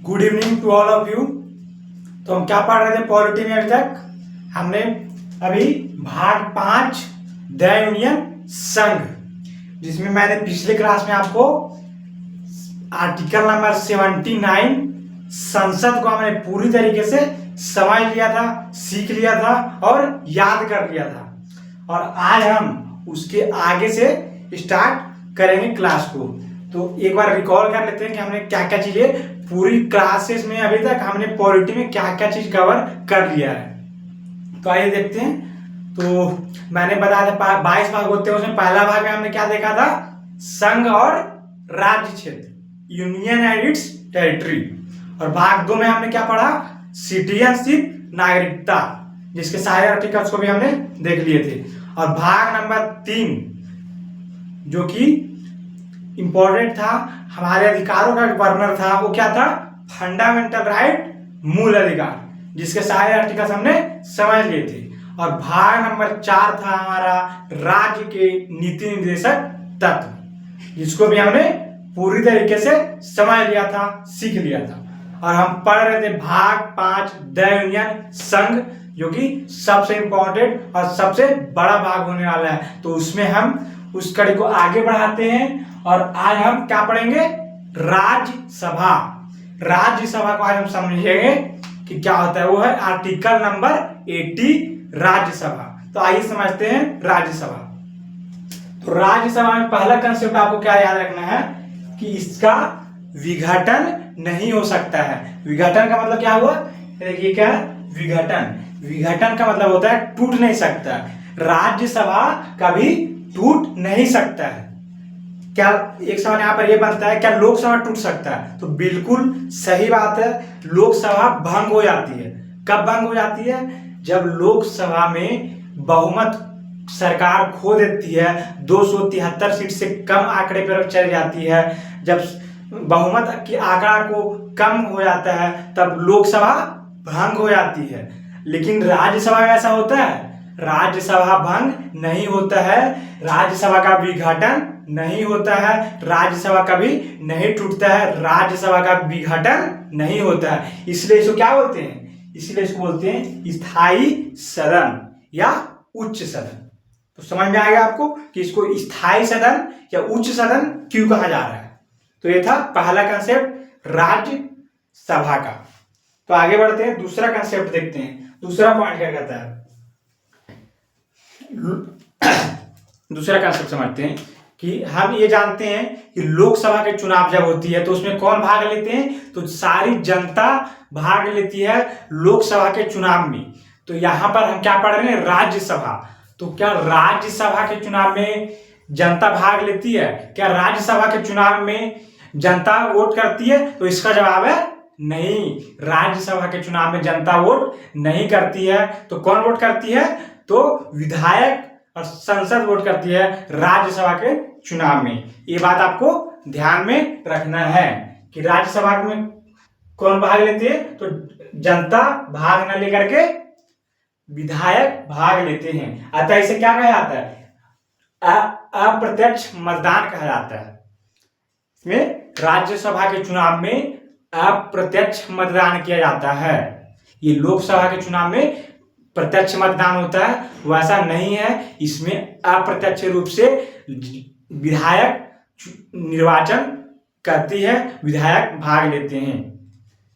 Good evening to all of you. तो हम क्या पढ़ रहे थे पॉलिटी में? अभी तक हमने अभी भाग 5 द यूनियन संघ, जिसमें मैंने पिछले क्लास में आपको आर्टिकल नंबर 79 संसद को हमने पूरी तरीके से समझ लिया था, सीख लिया था और याद कर लिया था। और आज हम उसके आगे से स्टार्ट करेंगे क्लास को। तो एक बार रिकॉल कर लेते हैं कि हमने क्या क्या चीजें पूरी क्लासेस में अभी तक हमने पॉलिटी में क्या क्या चीज कवर कर लिया है। तो आइए देखते हैं। तो मैंने बताया था 22 भाग होते हैं, उसमें पहला भाग में हमने क्या देखा था? संघ और राज्य क्षेत्र, यूनियन एंड इट्स टेरिटरी। और भाग 2 में हमने क्या पढ़ा? सिटीजनशिप, नागरिकता, जिसके सारे आर्टिकल्स को भी हमने देख लिए थे। और भाग नंबर 3 जो कि इंपॉर्टेंट था, हमारे अधिकारों का वर्णन था, वो क्या था? फंडामेंटल राइट, मूल अधिकार, जिसके सारे आर्टिकल्स हमने समझ लिए थे। और भाग नंबर 4 था हमारा राज्य के नीति निर्देशक तत्व, जिसको भी हमने पूरी तरीके से समझ लिया था, सीख लिया था। और हम पढ़ रहे थे भाग 5 द यूनियन संघ, जो कि सबसे इंपॉर्टेंट और सबसे बड़ा भाग होने वाला है। तो उसमें हम उस कड़ी को आगे बढ़ाते हैं। और आज हम क्या पढ़ेंगे? राज्यसभा। राज्यसभा को आज हम समझेंगे कि क्या होता है। वो है आर्टिकल नंबर 80, राज्यसभा। तो आइए समझते हैं राज्यसभा। तो राज्यसभा में पहला कंसेप्ट आपको क्या याद रखना है कि इसका विघटन नहीं हो सकता है। विघटन का मतलब क्या हुआ? देखिए क्या विघटन, विघटन का मतलब होता है टूट नहीं सकता। राज्यसभा कभी टूट नहीं सकता है। क्या एक सवाल यहाँ पर यह बनता है, क्या लोकसभा टूट सकता है? तो बिल्कुल सही बात है, लोकसभा भंग हो जाती है। कब भंग हो जाती है? जब लोकसभा में बहुमत सरकार खो देती है, 273 सीट से कम आंकड़े पर चली जाती है। जब बहुमत की आंकड़ा को कम हो जाता है तब लोकसभा भंग हो जाती है। लेकिन राज्यसभा में ऐसा होता है? राज्यसभा भंग नहीं होता है, राज्यसभा का विघटन नहीं होता है, राज्यसभा कभी नहीं टूटता है, राज्यसभा का विघटन नहीं होता है। इसलिए इसको क्या बोलते हैं? इसलिए इसको बोलते हैं स्थायी सदन या उच्च सदन। तो समझ में आएगा आपको कि इसको स्थायी सदन या उच्च सदन क्यों कहा जा रहा है। तो ये था पहला कंसेप्ट राज्यसभा का। तो आगे बढ़ते हैं, दूसरा कंसेप्ट देखते हैं। दूसरा पॉइंट क्या कहता है? दूसरा कंसेप्ट समझते हैं कि हम ये जानते हैं कि लोकसभा के चुनाव जब होती है तो उसमें कौन भाग लेते हैं? तो सारी जनता भाग लेती है लोकसभा के चुनाव में। तो यहां पर हम क्या पढ़ रहे हैं? राज्यसभा। तो क्या राज्यसभा के चुनाव में जनता भाग लेती है? क्या राज्यसभा के चुनाव में जनता वोट करती है? तो इसका जवाब है नहीं। राज्यसभा के चुनाव में जनता वोट नहीं करती है। तो कौन वोट करती है? तो विधायक और संसद वोट करती है राज्यसभा के चुनाव में। ये बात आपको ध्यान में रखना है कि राज्यसभा में कौन भाग लेती है? तो जनता भाग न लेकर के विधायक भाग लेते हैं। अतः इसे क्या कहा जाता है? अप्रत्यक्ष मतदान कहा जाता है। इसमें राज्यसभा के चुनाव में अप्रत्यक्ष मतदान किया जाता है। ये लोकसभा के चुनाव में प्रत्यक्ष मतदान होता है, वैसा नहीं है। इसमें अप्रत्यक्ष रूप से विधायक निर्वाचन करती है, विधायक भाग लेते हैं।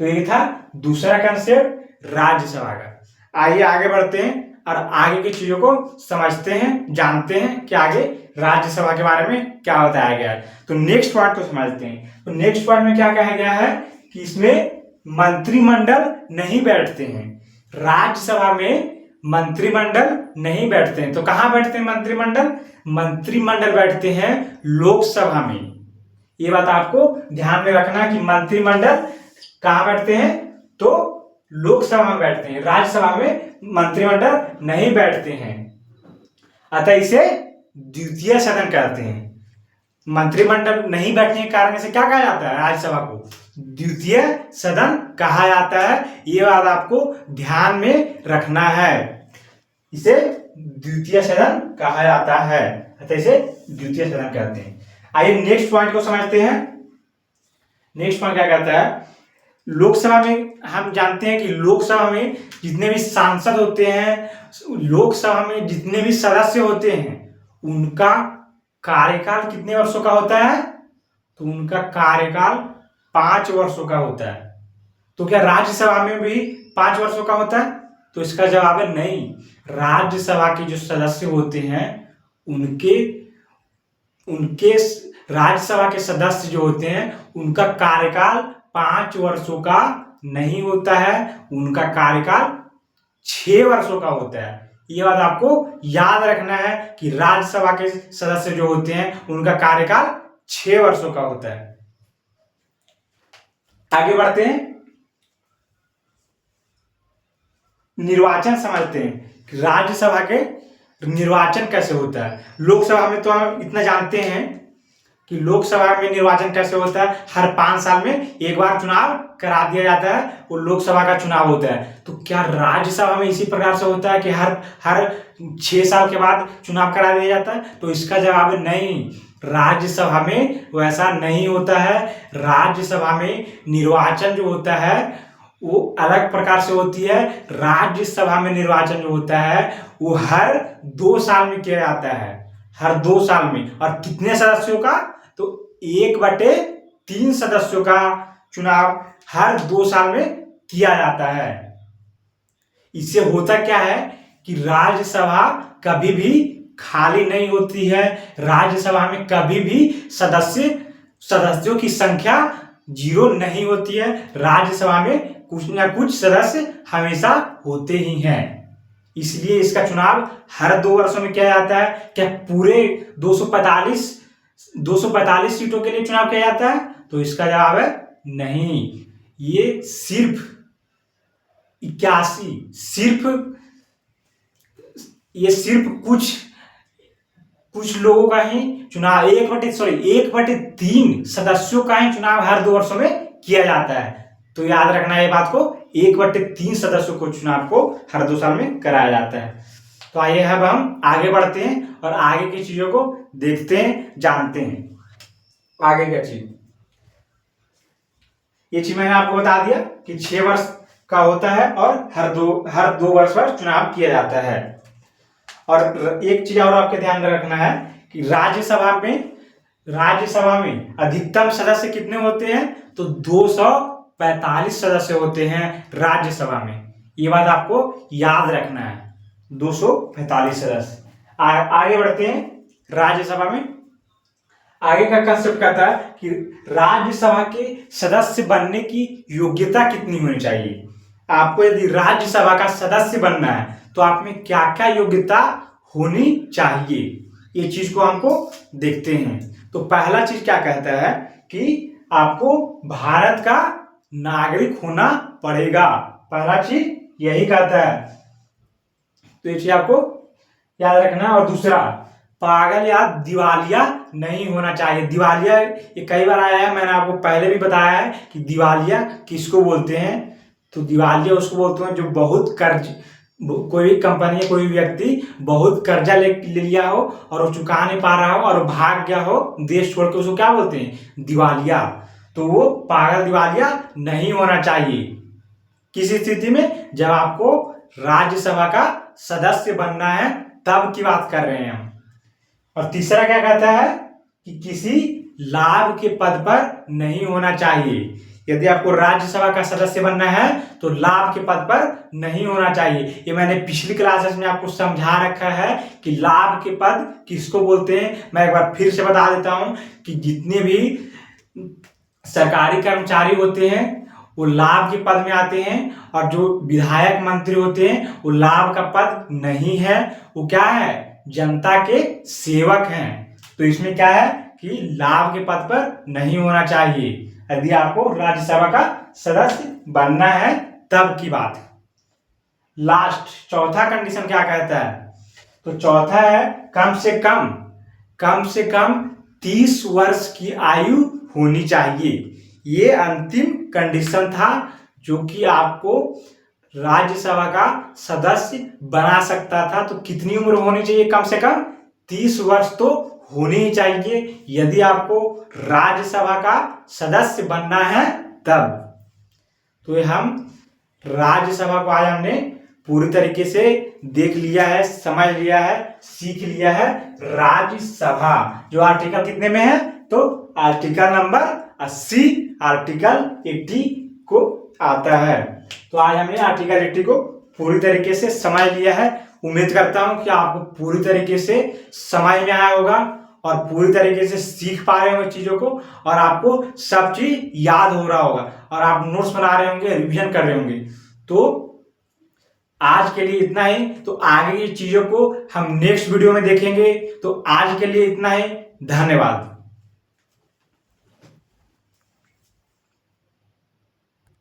तो ये था दूसरा कंसेप्ट राज्यसभा का। आइए आगे बढ़ते हैं और आगे की चीजों को समझते हैं, जानते हैं कि आगे राज्यसभा के बारे में क्या बताया गया है। तो नेक्स्ट पॉइंट को समझते हैं। तो नेक्स्ट पॉइंट में क्या कहा गया है कि इसमें मंत्रिमंडल नहीं बैठते हैं। राज्यसभा में मंत्रिमंडल नहीं बैठते हैं। तो कहां बैठते हैं मंत्रिमंडल? मंत्रिमंडल बैठते हैं लोकसभा में। ये बात आपको ध्यान में रखना कि मंत्रिमंडल कहां बैठते हैं? तो लोकसभा में बैठते हैं, राज्यसभा में मंत्रिमंडल नहीं बैठते हैं। अतः इसे द्वितीय सदन कहते हैं। मंत्रिमंडल नहीं बैठने के कारण से क्या कहा जाता है? राज्यसभा को द्वितीय सदन कहा जाता है। ये बात आपको ध्यान में रखना है, इसे द्वितीय सदन कहा जाता है। अतः इसे द्वितीय सदन कहते हैं। आइए नेक्स्ट पॉइंट को समझते हैं। नेक्स्ट पॉइंट क्या कहता है? लोकसभा में हम जानते हैं कि लोकसभा में जितने भी सांसद होते हैं, लोकसभा में जितने भी सदस्य होते हैं, उनका कार्यकाल कितने वर्षों का होता है? तो उनका कार्यकाल 5 वर्षों का होता है। तो क्या राज्यसभा में भी 5 वर्षों का होता है? तो इसका जवाब है नहीं। राज्यसभा के जो सदस्य होते हैं उनके उनके राज्यसभा के सदस्य जो होते हैं उनका कार्यकाल 5 वर्षों का नहीं होता है, उनका कार्यकाल 6 वर्षों का होता है। ये बात आपको याद रखना है कि राज्यसभा के सदस्य जो होते हैं उनका कार्यकाल 6 वर्षों का होता है। आगे बढ़ते हैं, निर्वाचन समझते हैं कि राज्यसभा के निर्वाचन कैसे होता है। लोकसभा में तो हम इतना जानते हैं कि लोकसभा में निर्वाचन कैसे होता है, हर 5 साल में एक बार चुनाव करा दिया जाता है, वो लोकसभा का चुनाव होता है। तो क्या राज्यसभा में इसी प्रकार से होता है कि हर 6 साल के बाद चुनाव करा दिया जाता है? तो इसका जवाब है नहीं। राज्यसभा में वैसा नहीं होता है। राज्यसभा में निर्वाचन जो होता है वो अलग प्रकार से होती है। राज्यसभा में निर्वाचन जो होता है वो हर 2 साल में किया जाता है, हर 2 साल में। और कितने सदस्यों का? तो 1/3 सदस्यों का चुनाव हर 2 साल में किया जाता है। इससे होता क्या है कि राज्यसभा कभी भी खाली नहीं होती है। राज्यसभा में कभी भी सदस्यों की संख्या 0 नहीं होती है। राज्यसभा में कुछ ना कुछ सदस्य हमेशा होते ही हैं। इसलिए इसका चुनाव हर 2 वर्षों में किया जाता है। क्या पूरे 245 सीटों के लिए चुनाव किया जाता है? तो इसका जवाब है नहीं। ये सिर्फ 81 कुछ लोगों का ही चुनाव 1/3 सदस्यों का ही चुनाव हर 2 वर्षों में किया जाता है। तो याद रखना ये बात को, 1/3 सदस्यों को चुनाव को हर 2 साल में कराया जाता है। तो आइए अब हम आगे बढ़ते हैं और आगे की चीजों को देखते हैं, जानते हैं। आगे क्या चीज, ये चीज मैंने आपको बता दिया कि 6 वर्ष का होता है और हर दो वर्ष पर चुनाव किया जाता है। और एक चीज और आपके ध्यान में रखना है कि राज्यसभा में अधिकतम सदस्य कितने होते हैं? तो 245 सदस्य होते हैं राज्यसभा में। ये बात आपको याद रखना है, 245 सदस्य। आगे बढ़ते हैं। राज्यसभा में आगे का कंसेप्ट कहता है कि राज्यसभा के सदस्य बनने की योग्यता कितनी होनी चाहिए। आपको यदि राज्यसभा का सदस्य बनना है तो आप में क्या क्या योग्यता होनी चाहिए, ये चीज को हमको देखते हैं। तो पहला चीज क्या कहता है कि आपको भारत का नागरिक होना पड़ेगा। पहला चीज यही कहता है, तो ये चीज आपको याद रखना है। और दूसरा, पागल या दिवालिया नहीं होना चाहिए। दिवालिया ये कई बार आया है, मैंने आपको पहले भी बताया है कि दिवालिया किसको बोलते हैं। तो दिवालिया उसको बोलते हैं जो बहुत कर्ज, कोई भी कंपनी या कोई व्यक्ति बहुत कर्जा ले लिया हो और वो चुका नहीं पा रहा हो और भाग गया हो देश छोड़ के, उसको क्या बोलते हैं? दिवालिया। तो वो पागल दिवालिया नहीं होना चाहिए। किस स्थिति में? जब आपको राज्यसभा का सदस्य बनना है तब की बात कर रहे हैं हम। और तीसरा क्या कहता है कि किसी लाभ के पद पर नहीं होना चाहिए। यदि आपको राज्यसभा का सदस्य बनना है तो लाभ के पद पर नहीं होना चाहिए। ये मैंने पिछली क्लासेस में आपको समझा रखा है कि लाभ के पद किसको बोलते हैं। मैं एक बार फिर से बता देता हूं कि जितने भी सरकारी कर्मचारी होते हैं वो लाभ के पद में आते हैं, और जो विधायक मंत्री होते हैं वो लाभ का पद नहीं है, वो क्या है? जनता के सेवक हैं। तो इसमें क्या है कि लाभ के पद पर नहीं होना चाहिए यदि आपको राज्यसभा का सदस्य बनना है तब की बात। लास्ट चौथा कंडीशन क्या कहता है? तो चौथा है कम से कम 30 वर्ष की आयु होनी चाहिए। ये अंतिम कंडीशन था जो कि आपको राज्यसभा का सदस्य बना सकता था। तो कितनी उम्र होनी चाहिए? कम से कम 30 वर्ष तो होनी ही चाहिए यदि आपको राज्यसभा का सदस्य बनना है तब। तो हम राज्यसभा को आज हमने पूरी तरीके से देख लिया है, समझ लिया है, सीख लिया है। राज्यसभा जो आर्टिकल कितने में है, तो आर्टिकल नंबर 80, आर्टिकल 80 को आता है। तो आज हमने आर्टिकल 80 को पूरी तरीके से समझ लिया है। उम्मीद करता हूं कि आपको पूरी तरीके से समझ में आया होगा और पूरी तरीके से सीख पा रहे होंगे चीजों को, और आपको सब चीज याद हो रहा होगा और आप नोट्स बना रहे होंगे, रिवीजन कर रहे होंगे। तो आज के लिए इतना ही। तो आगे की चीजों को हम नेक्स्ट वीडियो में देखेंगे। तो आज के लिए इतना ही। धन्यवाद।